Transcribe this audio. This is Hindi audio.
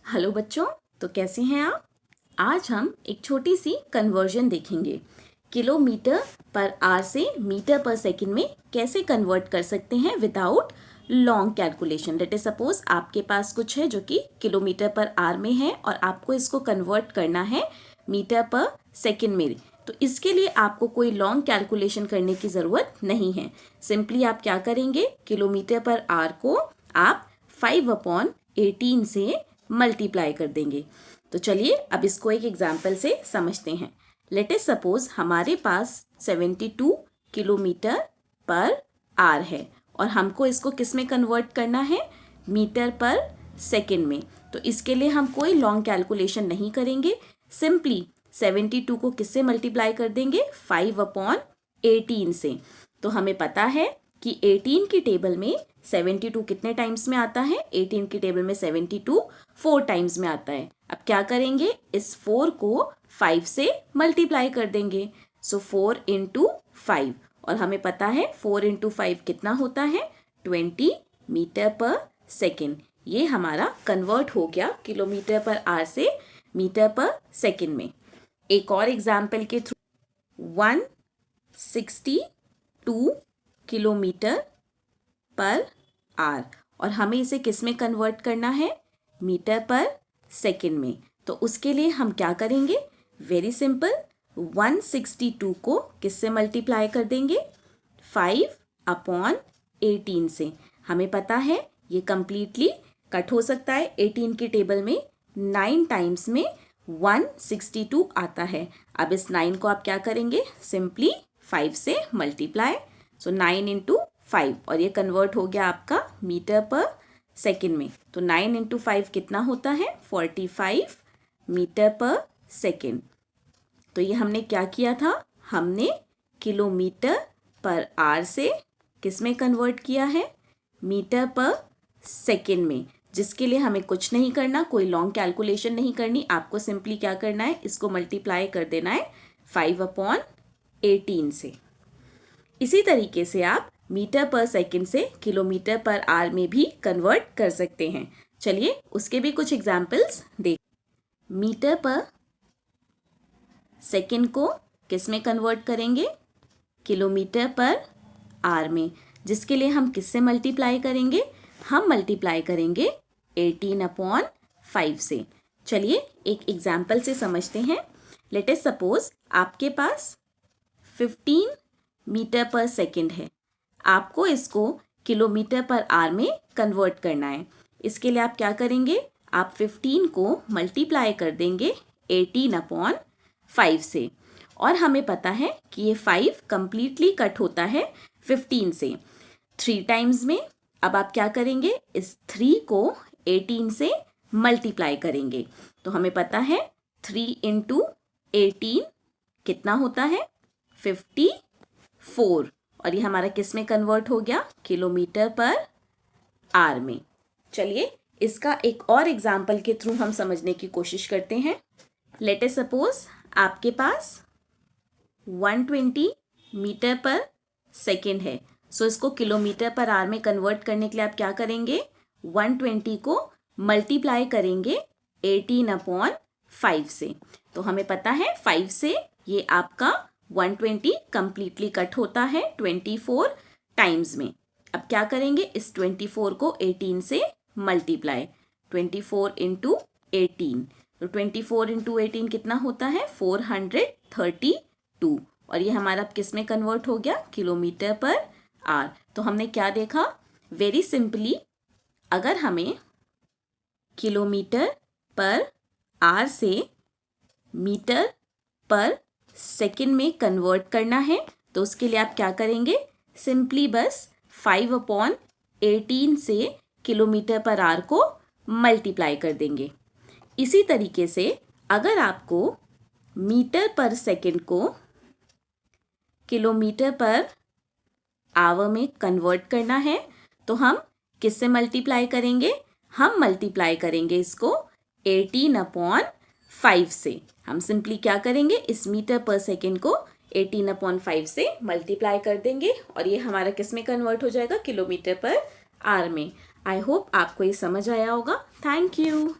हेलो बच्चों, तो कैसे हैं आप। आज हम एक छोटी सी कन्वर्जन देखेंगे। किलोमीटर पर आर से मीटर पर सेकंड में कैसे कन्वर्ट कर सकते हैं without long calculation. Let us suppose आपके पास कुछ है जो कि किलोमीटर पर आर में है और आपको इसको कन्वर्ट करना है मीटर पर सेकंड में। तो इसके लिए आपको कोई लॉन्ग कैलकुलेशन करने की ज़रूरत नहीं है। सिंपली आप क्या करेंगे, किलोमीटर पर आर को आप 5/18 से मल्टीप्लाई कर देंगे। तो चलिए अब इसको एक एग्जाम्पल से समझते हैं। लेट अस सपोज हमारे पास 72 किलोमीटर पर आर है और हमको इसको किस में कन्वर्ट करना है, मीटर पर सेकंड में। तो इसके लिए हम कोई लॉन्ग कैलकुलेशन नहीं करेंगे, सिंपली 72 को किससे मल्टीप्लाई कर देंगे, 5/18 से। तो हमें पता है कि 18 की टेबल में 72 कितने टाइम्स में आता है, 18 की टेबल में 72 4 टाइम्स में आता है। अब क्या करेंगे, इस 4 को 5 से मल्टीप्लाई कर देंगे। सो 4 इंटू 5 और हमें पता है 4 इंटू 5 कितना होता है, 20 मीटर पर सेकेंड। ये हमारा कन्वर्ट हो गया किलोमीटर पर आर से मीटर पर सेकेंड में। एक और एग्जाम्पल के थ्रू 162 किलोमीटर पर आर और हमें इसे किस में कन्वर्ट करना है, मीटर पर सेकंड में। तो उसके लिए हम क्या करेंगे, वेरी सिंपल, 162 को किससे मल्टीप्लाई कर देंगे, 5/18 से। हमें पता है ये कंप्लीटली कट हो सकता है। 18 की टेबल में 9 टाइम्स में 162 आता है। अब इस 9 को आप क्या करेंगे, सिंपली 5 से मल्टीप्लाई। सो 9 इंटू 5 और ये कन्वर्ट हो गया आपका मीटर पर सेकंड में। तो 9 इंटू 5 कितना होता है, 45 मीटर पर सेकंड। तो ये हमने क्या किया था, हमने किलोमीटर पर आर से किस में कन्वर्ट किया है, मीटर पर सेकंड में, जिसके लिए हमें कुछ नहीं करना, कोई लॉन्ग कैलकुलेशन नहीं करनी। आपको सिंपली क्या करना है, इसको मल्टीप्लाई कर देना है 5/18 से। इसी तरीके से आप मीटर पर सेकंड से किलोमीटर पर आर में भी कन्वर्ट कर सकते हैं। चलिए उसके भी कुछ एग्जाम्पल्स देख। मीटर पर सेकंड को किस में कन्वर्ट करेंगे, किलोमीटर पर आर में, जिसके लिए हम किससे मल्टीप्लाई करेंगे, हम मल्टीप्लाई करेंगे 18/5 से। चलिए एक एग्जाम्पल से समझते हैं। लेट अस सपोज आपके पास 15 मीटर पर सेकंड है, आपको इसको किलोमीटर पर आर में कन्वर्ट करना है। इसके लिए आप क्या करेंगे, आप 15 को मल्टीप्लाई कर देंगे 18/5 से और हमें पता है कि ये 5 कंप्लीटली कट होता है 15 से 3 टाइम्स में। अब आप क्या करेंगे, इस 3 को 18 से मल्टीप्लाई करेंगे। तो हमें पता है 3 इंटू 18 कितना होता है, 54 और ये हमारा किस में कन्वर्ट हो गया, किलोमीटर पर आर में। चलिए इसका एक और एग्जाम्पल के थ्रू हम समझने की कोशिश करते हैं। लेट अस सपोज आपके पास 120 मीटर पर सेकेंड है। सो इसको किलोमीटर पर आर में कन्वर्ट करने के लिए आप क्या करेंगे, 120 को मल्टीप्लाई करेंगे 18/5 से। तो हमें पता है 5 से ये आपका 120 कंप्लीटली कट होता है 24 टाइम्स में। अब क्या करेंगे, इस 24 को 18 से मल्टीप्लाई, 24 इंटू 18। तो 24 इंटू 18 कितना होता है, 432 और ये हमारा किस में कन्वर्ट हो गया, किलोमीटर पर आर। तो हमने क्या देखा, वेरी सिंपली, अगर हमें किलोमीटर पर आर से मीटर पर सेकंड में कन्वर्ट करना है तो उसके लिए आप क्या करेंगे, सिंपली बस 5/18 से किलोमीटर पर आर को मल्टीप्लाई कर देंगे। इसी तरीके से अगर आपको मीटर पर सेकंड को किलोमीटर पर आवर में कन्वर्ट करना है तो हम किससे मल्टीप्लाई करेंगे, हम मल्टीप्लाई करेंगे इसको 18/5 से। हम सिंपली क्या करेंगे, इस मीटर पर सेकंड को 18/5 से मल्टीप्लाई कर देंगे और ये हमारा किस में कन्वर्ट हो जाएगा, किलोमीटर पर आर में। आई होप आपको ये समझ आया होगा। Thank you.